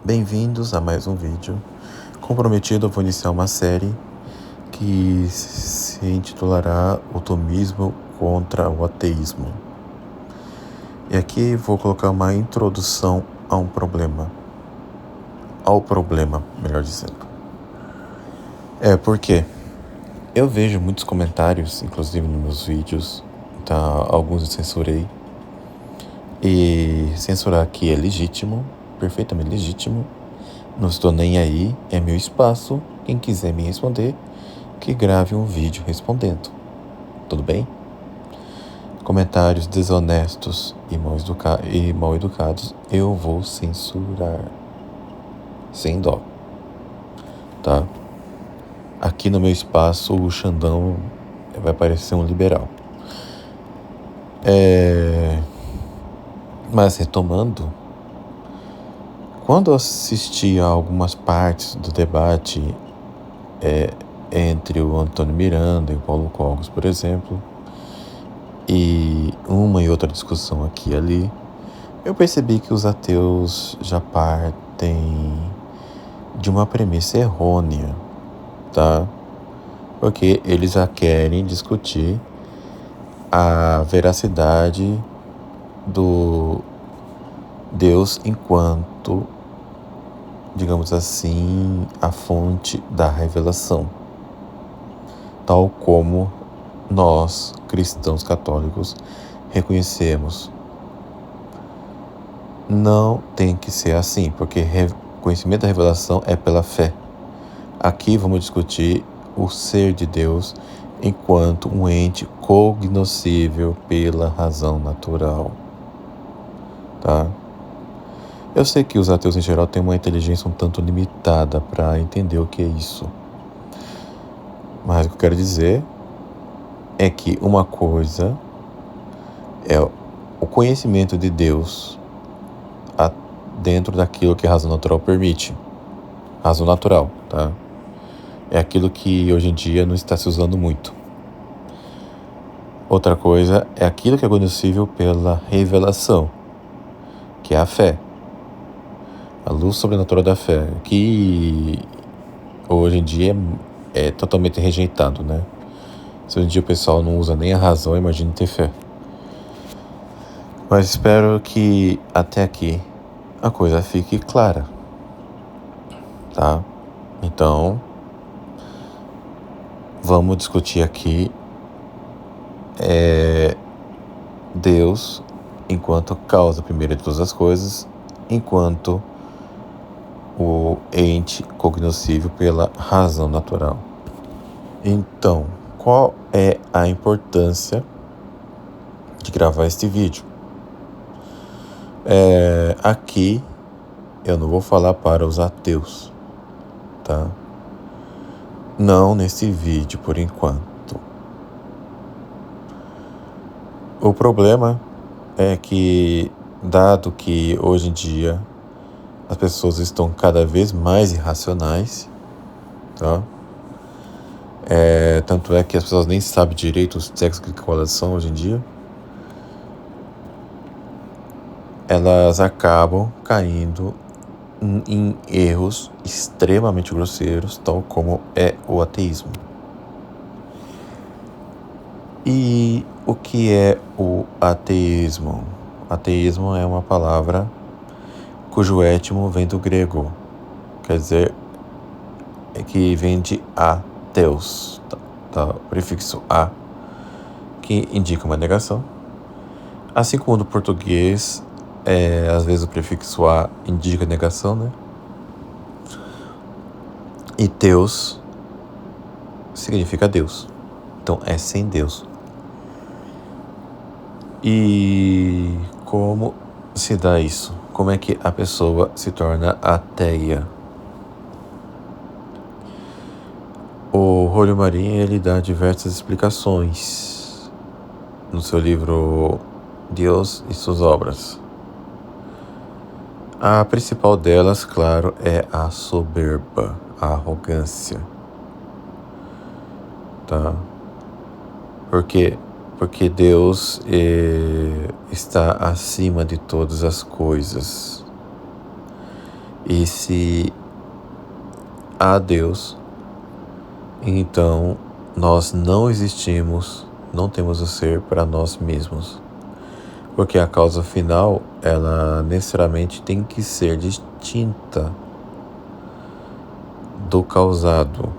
Bem-vindos a mais um vídeo. Comprometido, eu vou iniciar uma série que se intitulará O Tomismo contra o Ateísmo. E aqui vou colocar uma introdução ao problema, melhor dizendo. Porque eu vejo muitos comentários, inclusive nos meus vídeos, tá? Alguns eu censurei. E censurar aqui é legítimo, perfeitamente legítimo. Não estou nem aí, é meu espaço. Quem quiser me responder, que grave um vídeo respondendo. Tudo bem? Comentários desonestos e mal educados eu vou censurar. Sem dó. Tá? Aqui no meu espaço, o Xandão vai parecer um liberal. Mas retomando, quando eu assisti a algumas partes do debate entre o Antônio Miranda e o Paulo Cogos, por exemplo, e uma e outra discussão aqui e ali, eu percebi que os ateus já partem de uma premissa errônea, tá? Porque eles já querem discutir a veracidade do Deus enquanto, digamos assim, a fonte da revelação, tal como nós, cristãos católicos, reconhecemos. Não tem que ser assim, porque conhecimento da revelação é pela fé. Aqui vamos discutir o ser de Deus enquanto um ente cognoscível pela razão natural, tá? Eu sei que os ateus em geral têm uma inteligência um tanto limitada para entender o que é isso. Mas o que eu quero dizer é que uma coisa é o conhecimento de Deus dentro daquilo que a razão natural permite. Razão natural, tá? É aquilo que hoje em dia não está se usando muito. Outra coisa é aquilo que é conhecível pela revelação, que é a fé. A luz sobrenatural da fé, que hoje em dia é totalmente rejeitado, né? Se hoje em dia o pessoal não usa nem a razão, imagine ter fé. Mas espero que até aqui a coisa fique clara, tá? Então, vamos discutir aqui Deus enquanto causa primeira de todas as coisas, enquanto o ente cognoscível pela razão natural. Então, qual é a importância de gravar este vídeo? Aqui eu não vou falar para os ateus, tá? Não nesse vídeo por enquanto. O problema é que, dado que hoje em dia as pessoas estão cada vez mais irracionais, tá? Tanto é que as pessoas nem sabem direito os textos que elas são hoje em dia. Elas acabam caindo em erros extremamente grosseiros, tal como é o ateísmo. E o que é o ateísmo? Ateísmo é uma palavra cujo étimo vem do grego, quer dizer, que vem de ateus, tá? O prefixo a, que indica uma negação. Assim como no português, às vezes o prefixo a indica negação, né? E teus significa Deus. Então é sem Deus. E como se dá isso? Como é que a pessoa se torna ateia? O Rolho Marinho, ele dá diversas explicações no seu livro Deus e suas obras. A principal delas, claro, é a soberba, a arrogância, tá? Porque Deus está acima de todas as coisas. E se há Deus, então nós não existimos, não temos o ser para nós mesmos. Porque a causa final, ela necessariamente tem que ser distinta do causado.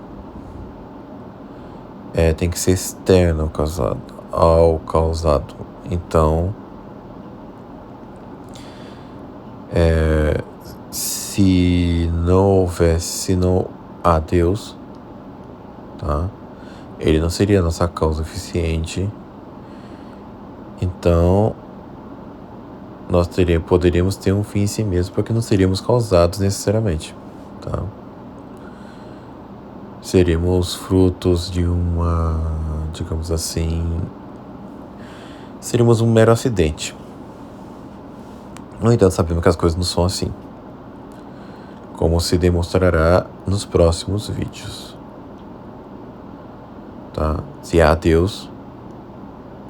Tem que ser externo ao causado. Então, se não há Deus, tá? Ele não seria a nossa causa eficiente. Então, nós poderíamos ter um fim em si mesmo, porque não seríamos causados necessariamente, tá? Seríamos frutos de uma, digamos assim, seríamos um mero acidente. No entanto, sabemos que as coisas não são assim, como se demonstrará nos próximos vídeos, tá? Se há Deus,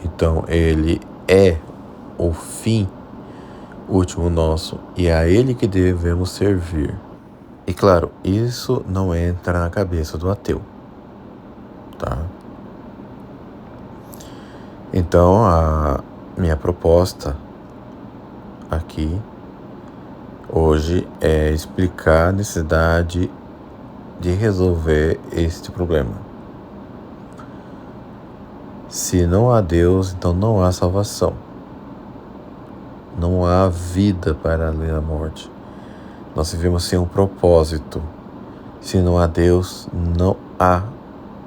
então Ele é o fim último nosso e é a Ele que devemos servir. E claro, isso não entra na cabeça do ateu, tá? Então, a minha proposta aqui hoje é explicar a necessidade de resolver este problema. Se não há Deus, então não há salvação. Não há vida para além da morte. Nós vivemos sem um propósito. Se não há Deus, não há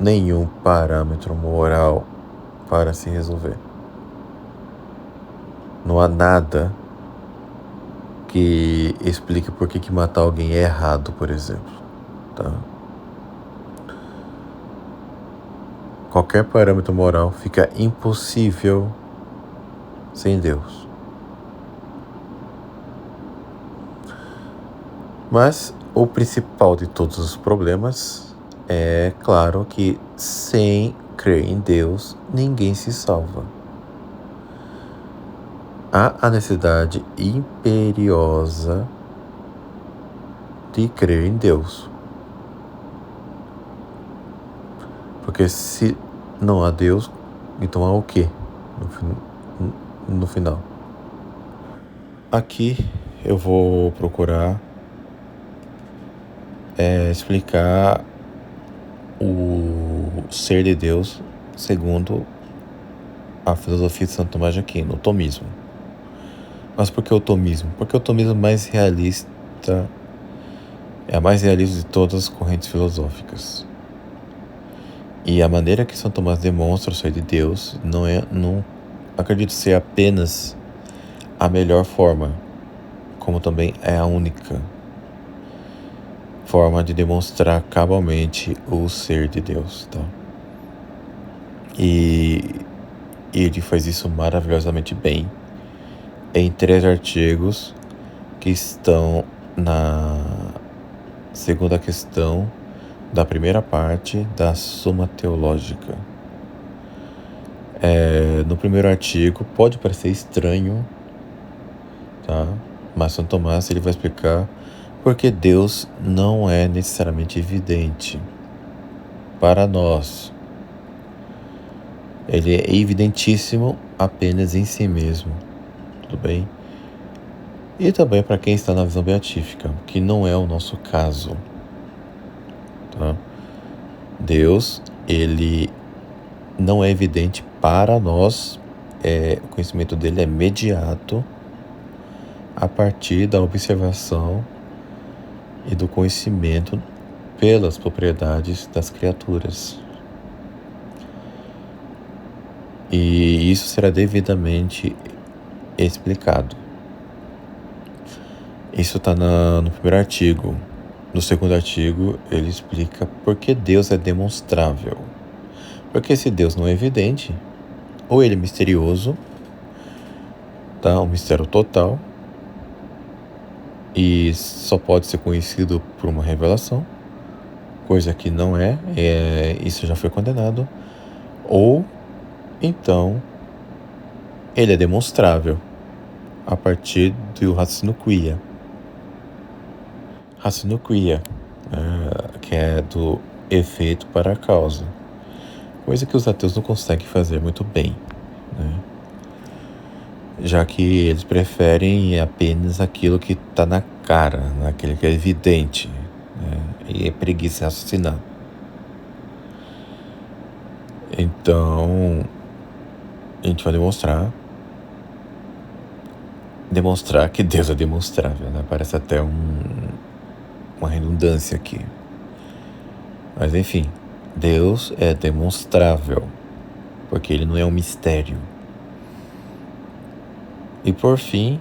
nenhum parâmetro moral para se resolver. Não há nada que explique por que matar alguém é errado, por exemplo. Tá? Qualquer parâmetro moral fica impossível sem Deus. Mas o principal de todos os problemas é, claro, que sem crer em Deus, ninguém se salva. Há a necessidade imperiosa de crer em Deus. Porque se não há Deus, então há o quê no final? Aqui eu vou procurar explicar o ser de Deus segundo a filosofia de Santo Tomás de Aquino, o tomismo. Mas por que o tomismo? Porque o tomismo é mais realista, é a mais realista de todas as correntes filosóficas. E a maneira que Santo Tomás demonstra o ser de Deus não acredito ser apenas a melhor forma, como também é a única forma de demonstrar cabalmente o ser de Deus, tá? E ele faz isso maravilhosamente bem em 3 artigos que estão na segunda questão da primeira parte da Suma Teológica. No primeiro artigo pode parecer estranho, tá? Mas Santo Tomás ele vai explicar porque Deus não é necessariamente evidente para nós. Ele é evidentíssimo apenas em si mesmo, tudo bem? E também para quem está na visão beatífica, que não é o nosso caso, tá? Deus, ele não é evidente para nós, o conhecimento dele é imediato a partir da observação e do conhecimento pelas propriedades das criaturas. E isso será devidamente explicado. Isso está no primeiro artigo. No segundo artigo, ele explica por que Deus é demonstrável. Porque se Deus não é evidente, ou ele é misterioso, tá? Um mistério total, e só pode ser conhecido por uma revelação, coisa que não isso já foi condenado, ou então ele é demonstrável a partir do raciocínio quia. raciocínio que é do efeito para a causa, coisa que os ateus não conseguem fazer muito bem, né? Já que eles preferem apenas aquilo que está na cara, aquele que é evidente, né? E é preguiça raciocinar. Então, a gente vai demonstrar que Deus é demonstrável, né? Parece até uma redundância aqui. Mas enfim, Deus é demonstrável, porque Ele não é um mistério. E por fim,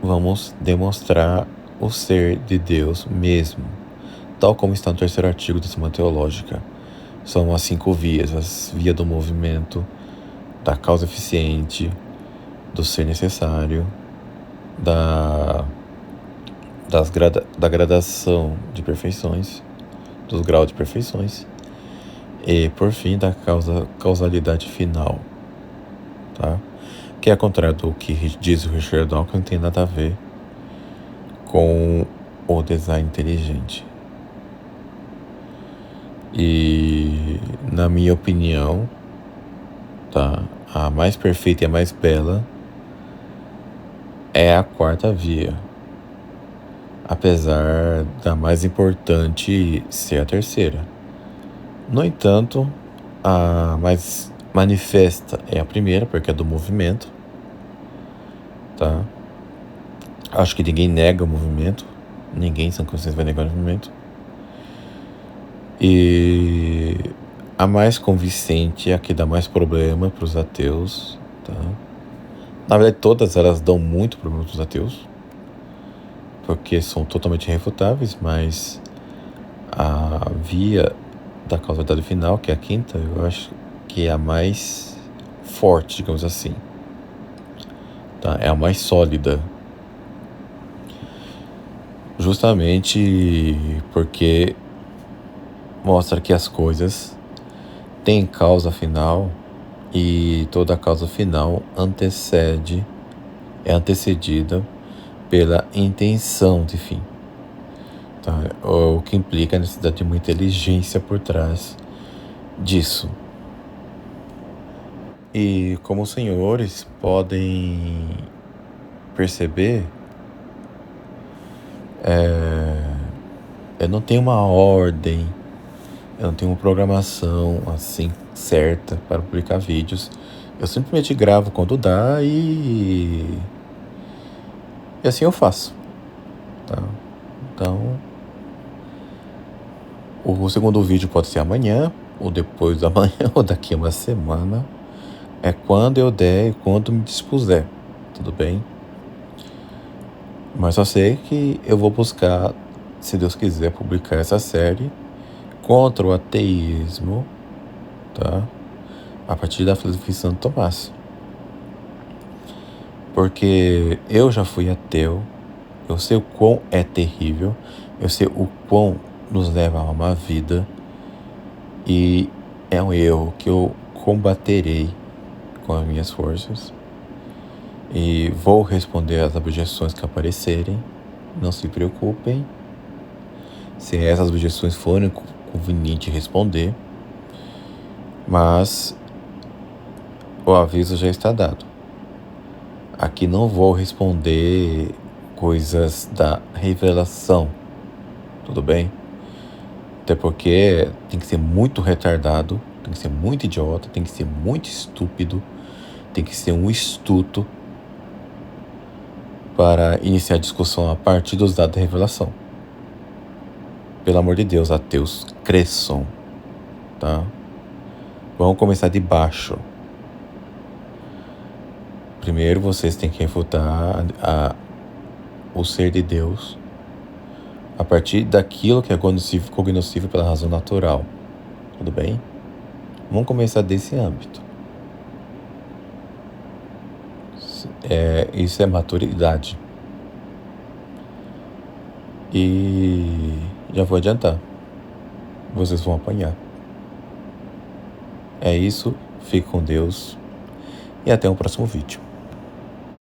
vamos demonstrar o ser de Deus mesmo, tal como está no terceiro artigo da Suma Teológica. São as 5 vias, as vias do movimento, da causa eficiente, do ser necessário, da gradação de perfeições, dos graus de perfeições, e por fim da causalidade final, tá? Que é contrário do que diz o Richard Dawkins, não tem nada a ver com o design inteligente. E, na minha opinião, tá, a mais perfeita e a mais bela é a quarta via, apesar da mais importante ser a terceira. No entanto, a mais manifesta é a primeira, porque é do movimento, tá? Acho que ninguém nega o movimento, ninguém, são consciência, vai negar o movimento. E a mais convincente é a que dá mais problema para os ateus, tá? Na verdade, todas elas dão muito problema para os ateus, porque são totalmente irrefutáveis, mas a via da causalidade final, que é a quinta, eu acho que é a mais forte, digamos assim, tá? É a mais sólida, justamente porque mostra que as coisas têm causa final e toda causa final é antecedida pela intenção de fim, tá? O que implica a necessidade de uma inteligência por trás disso. E como os senhores podem perceber, eu não tenho uma ordem, eu não tenho uma programação assim certa para publicar vídeos. Eu simplesmente gravo quando dá e assim eu faço, tá? Então, o segundo vídeo pode ser amanhã, ou depois da manhã, ou daqui a uma semana. É quando eu der e quando me dispuser, tudo bem? Mas só sei que eu vou buscar, se Deus quiser, publicar essa série contra o ateísmo, tá? A partir da filosofia de Santo Tomás. Porque eu já fui ateu, eu sei o quão é terrível, eu sei o quão nos leva a uma vida, e é um erro que eu combaterei com as minhas forças e vou responder às objeções que aparecerem. Não se preocupem se essas objeções forem convenientes responder, mas o aviso já está dado. Aqui não vou responder coisas da revelação, tudo bem? Até porque tem que ser muito retardado, tem que ser muito idiota, tem que ser muito estúpido, tem que ser um estuto para iniciar a discussão a partir dos dados da revelação. Pelo amor de Deus, ateus, cresçam, tá? Vamos começar de baixo. Primeiro vocês têm que refutar o ser de Deus a partir daquilo que é cognoscível pela razão natural. Tudo bem? Vamos começar desse âmbito. Isso é maturidade. E já vou adiantar. Vocês vão apanhar. É isso. Fique com Deus. E até o próximo vídeo.